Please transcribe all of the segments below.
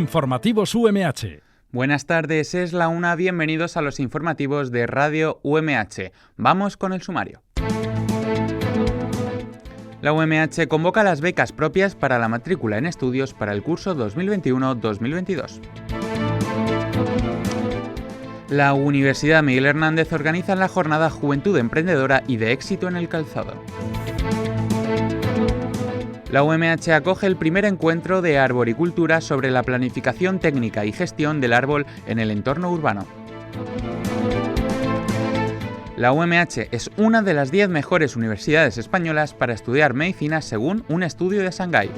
Informativos UMH. Buenas tardes, es la 1, bienvenidos a los informativos de Radio UMH. Vamos con el sumario. La UMH convoca las becas propias para la matrícula en estudios para el curso 2021-2022. La Universidad Miguel Hernández organiza la jornada Juventud Emprendedora y de Éxito en el Calzado. La UMH acoge el primer encuentro de arboricultura sobre la planificación técnica y gestión del árbol en el entorno urbano. La UMH es una de las 10 mejores universidades españolas para estudiar medicina según un estudio de Shanghái.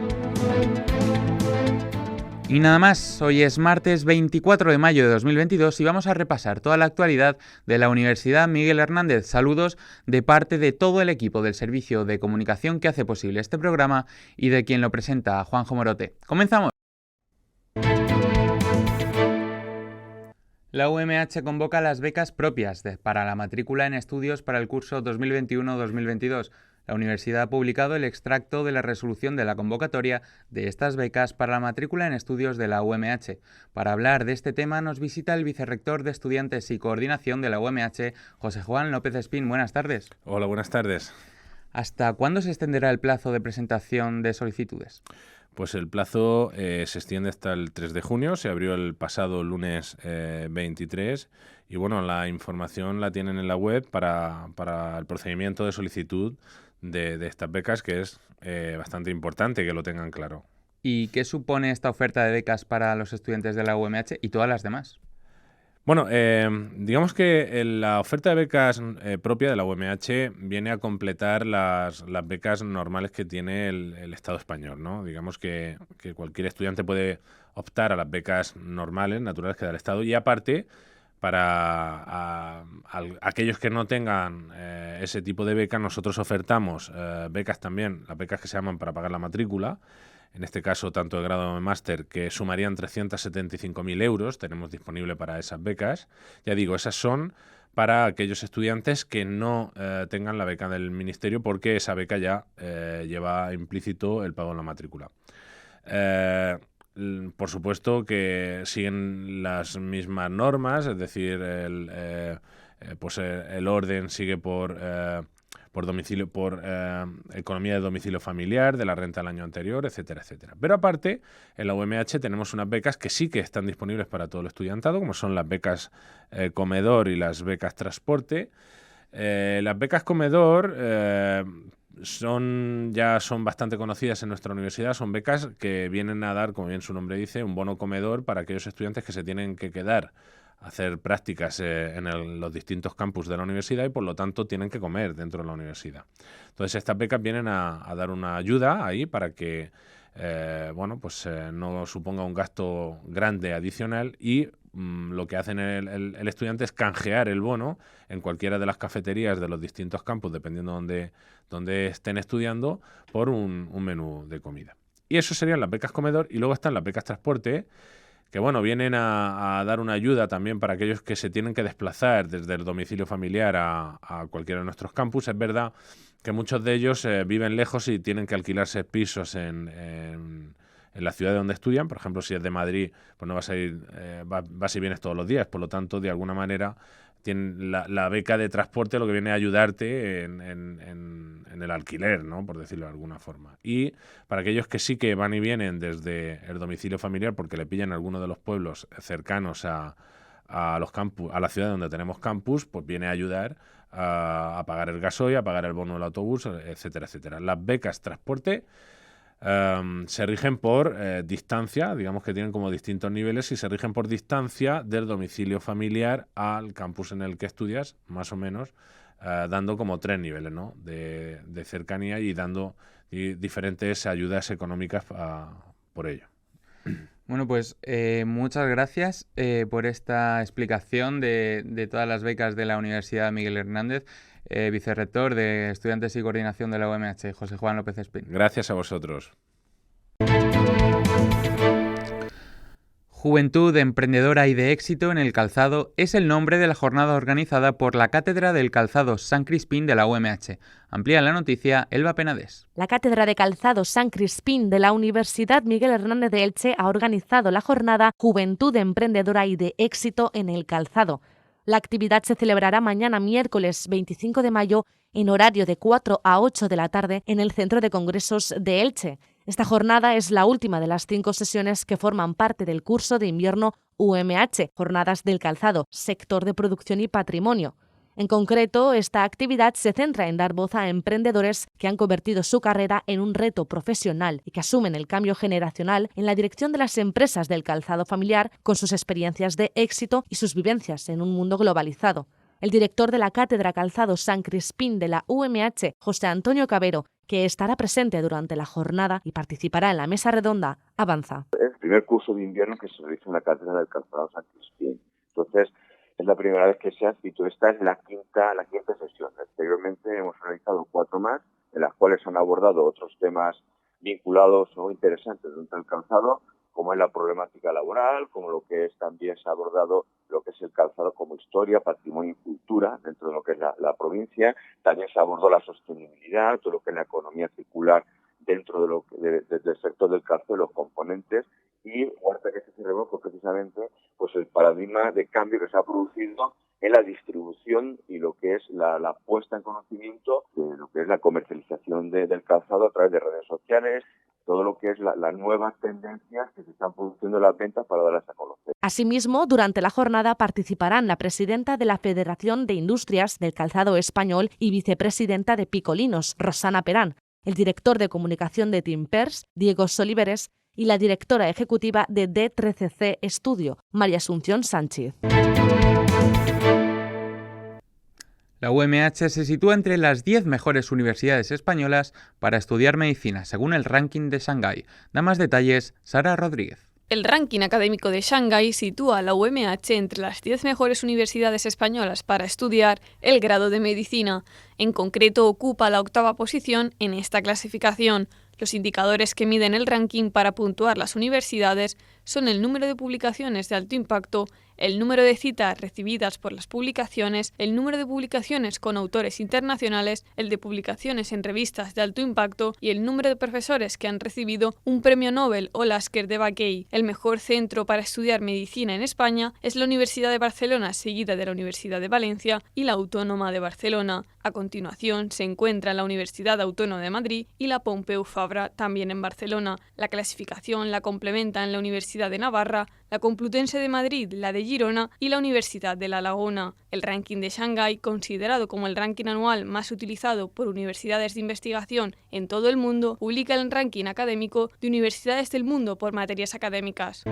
Y nada más, hoy es martes 24 de mayo de 2022 y vamos a repasar toda la actualidad de la Universidad Miguel Hernández. Saludos de parte de todo el equipo del servicio de comunicación que hace posible este programa y de quien lo presenta, Juanjo Morote. ¡Comenzamos! La UMH convoca las becas propias para la matrícula en estudios para el curso 2021-2022. La universidad ha publicado el extracto de la resolución de la convocatoria de estas becas para la matrícula en estudios de la UMH. Para hablar de este tema nos visita el vicerrector de Estudiantes y Coordinación de la UMH, José Juan López Espín. Buenas tardes. Hola, buenas tardes. ¿Hasta cuándo se extenderá el plazo de presentación de solicitudes? Pues el plazo se extiende hasta el 3 de junio, se abrió el pasado lunes 23 y bueno, la información la tienen en la web para el procedimiento de solicitud de estas becas, que es bastante importante que lo tengan claro. ¿Y qué supone esta oferta de becas para los estudiantes de la UMH y todas las demás? Bueno, digamos que la oferta de becas propia de la UMH viene a completar las becas normales que tiene el Estado español, ¿no? Digamos que cualquier estudiante puede optar a las becas normales, naturales que da el Estado, y aparte, para aquellos que no tengan ese tipo de beca, nosotros ofertamos becas también, las becas que se llaman para pagar la matrícula. En este caso, tanto de grado como de máster, que sumarían 375.000 euros, tenemos disponible para esas becas. Ya digo, esas son para aquellos estudiantes que no tengan la beca del Ministerio, porque esa beca ya lleva implícito el pago en la matrícula. Por supuesto que siguen las mismas normas, es decir, el orden sigue por domicilio, por economía de domicilio familiar, de la renta del año anterior, etcétera, etcétera. Pero aparte, en la UMH tenemos unas becas que sí que están disponibles para todo el estudiantado, como son las becas comedor y las becas transporte. Las becas comedor son bastante conocidas en nuestra universidad. Son becas que vienen a dar, como bien su nombre dice, un bono comedor para aquellos estudiantes que se tienen que quedar hacer prácticas en los distintos campus de la universidad y por lo tanto tienen que comer dentro de la universidad. Entonces estas becas vienen a dar una ayuda ahí para que no suponga un gasto grande adicional y lo que hacen el estudiante es canjear el bono en cualquiera de las cafeterías de los distintos campus, dependiendo donde estén estudiando, por un menú de comida. Y eso serían las becas comedor, y luego están las becas transporte, que bueno, vienen a dar una ayuda también para aquellos que se tienen que desplazar desde el domicilio familiar a cualquiera de nuestros campus. Es verdad que muchos de ellos viven lejos y tienen que alquilarse pisos en la ciudad de donde estudian. Por ejemplo, si es de Madrid, pues no vas a ir, vas y vienes todos los días. Por lo tanto, de alguna manera, tienen la beca de transporte lo que viene a ayudarte en el alquiler, ¿no? Por decirlo de alguna forma. Y para aquellos que sí que van y vienen desde el domicilio familiar porque le pillan alguno de los pueblos cercanos a los campus, a la ciudad donde tenemos campus, pues viene a ayudar a pagar el gasoil, a pagar el bono del autobús, etcétera, etcétera. Las becas transporte se rigen por distancia, digamos que tienen como distintos niveles, y se rigen por distancia del domicilio familiar al campus en el que estudias, más o menos, dando como 3 niveles, ¿no? de cercanía y dando diferentes ayudas económicas por ello. Bueno, pues muchas gracias por esta explicación de todas las becas de la Universidad Miguel Hernández. Vicerrector de Estudiantes y Coordinación de la UMH, José Juan López Espín. Gracias a vosotros. Juventud emprendedora y de éxito en el calzado es el nombre de la jornada organizada por la Cátedra del Calzado San Crispín de la UMH. Amplía la noticia Elba Penades. La Cátedra de Calzado San Crispín de la Universidad Miguel Hernández de Elche ha organizado la jornada Juventud emprendedora y de éxito en el calzado. La actividad se celebrará mañana miércoles 25 de mayo en horario de 4 a 8 de la tarde en el Centro de Congresos de Elche. Esta jornada es la última de las 5 sesiones que forman parte del curso de invierno UMH, Jornadas del Calzado, Sector de Producción y Patrimonio. En concreto, esta actividad se centra en dar voz a emprendedores que han convertido su carrera en un reto profesional y que asumen el cambio generacional en la dirección de las empresas del calzado familiar con sus experiencias de éxito y sus vivencias en un mundo globalizado. El director de la Cátedra Calzado San Crispín de la UMH, José Antonio Cabero, que estará presente durante la jornada y participará en la mesa redonda, avanza. Es el primer curso de invierno que se realiza en la Cátedra del Calzado San Crispín. Entonces, es la primera vez que se hace, y esta es la quinta sesión. Anteriormente hemos realizado 4 más, en las cuales han abordado otros temas vinculados o interesantes dentro del calzado, como es la problemática laboral, como lo que es también se ha abordado lo que es el calzado como historia, patrimonio y cultura dentro de lo que es la provincia. También se abordó la sostenibilidad, todo lo que es la economía circular dentro del sector del calzado y los componentes. Y cuarta que se celebró fue precisamente pues el paradigma de cambio que se ha producido en la distribución y lo que es la puesta en conocimiento de lo que es la comercialización del calzado a través de redes sociales, todo lo que es las nuevas tendencias que se están produciendo en las ventas para darlas a conocer. Asimismo, durante la jornada participarán la presidenta de la Federación de Industrias del Calzado Español y vicepresidenta de Picolinos, Rosana Perán, el director de comunicación de Timpers, Diego Solíveres, y la directora ejecutiva de D13C Estudio, María Asunción Sánchez. La UMH se sitúa entre las 10 mejores universidades españolas para estudiar medicina, según el ranking de Shanghái. Da más detalles Sara Rodríguez. El ranking académico de Shanghái sitúa a la UMH entre las 10 mejores universidades españolas para estudiar el grado de medicina. En concreto, ocupa la 8ª posición en esta clasificación. Los indicadores que miden el ranking para puntuar las universidades son el número de publicaciones de alto impacto, el número de citas recibidas por las publicaciones, el número de publicaciones con autores internacionales, el de publicaciones en revistas de alto impacto y el número de profesores que han recibido un premio Nobel o Lasker de Baquey. El mejor centro para estudiar medicina en España es la Universidad de Barcelona, seguida de la Universidad de Valencia y la Autónoma de Barcelona. A continuación se encuentra la Universidad Autónoma de Madrid y la Pompeu Fabra, también en Barcelona. La clasificación la complementan la Universidad de Navarra, la Complutense de Madrid, la de Girona y la Universidad de La Laguna. El ranking de Shanghái, considerado como el ranking anual más utilizado por universidades de investigación en todo el mundo, publica el ranking académico de universidades del mundo por materias académicas.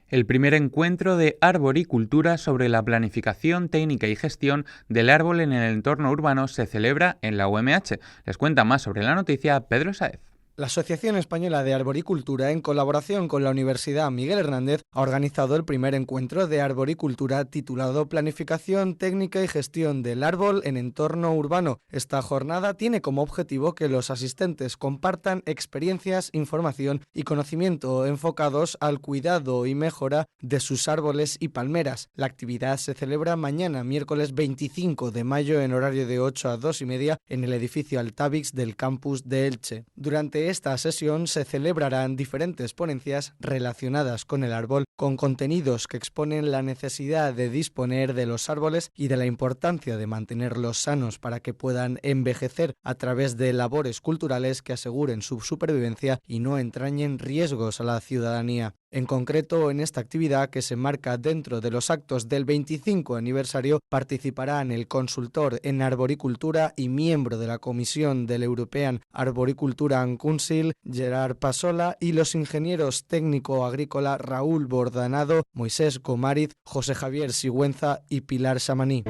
El primer encuentro de arboricultura sobre la planificación, técnica y gestión del árbol en el entorno urbano se celebra en la UMH. Les cuenta más sobre la noticia Pedro Sáez. La Asociación Española de Arboricultura, en colaboración con la Universidad Miguel Hernández, ha organizado el primer encuentro de arboricultura titulado Planificación, técnica y gestión del árbol en entorno urbano. Esta jornada tiene como objetivo que los asistentes compartan experiencias, información y conocimiento enfocados al cuidado y mejora de sus árboles y palmeras. La actividad se celebra mañana, miércoles 25 de mayo, en horario de 8 a 2:30 en el edificio Altavix del campus de Elche. Durante esta sesión se celebrarán diferentes ponencias relacionadas con el árbol, con contenidos que exponen la necesidad de disponer de los árboles y de la importancia de mantenerlos sanos para que puedan envejecer a través de labores culturales que aseguren su supervivencia y no entrañen riesgos a la ciudadanía. En concreto, en esta actividad, que se marca dentro de los actos del 25 aniversario, participarán el consultor en arboricultura y miembro de la comisión del European Arboriculture and Council, Gerard Pasola, y los ingenieros técnico-agrícola Raúl Bordanado, Moisés Gomariz, José Javier Sigüenza y Pilar Samaní.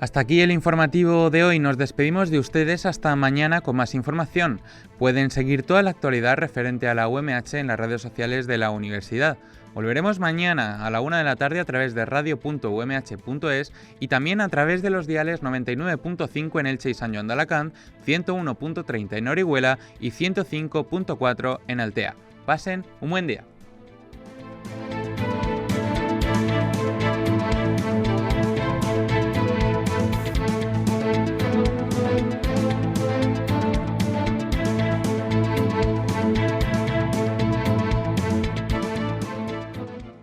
Hasta aquí el informativo de hoy. Nos despedimos de ustedes hasta mañana con más información. Pueden seguir toda la actualidad referente a la UMH en las redes sociales de la universidad. Volveremos mañana a la 1 de la tarde a través de radio.umh.es y también a través de los diales 99.5 en Elche y San Joan de Alacant, 101.30 en Orihuela y 105.4 en Altea. Pasen un buen día.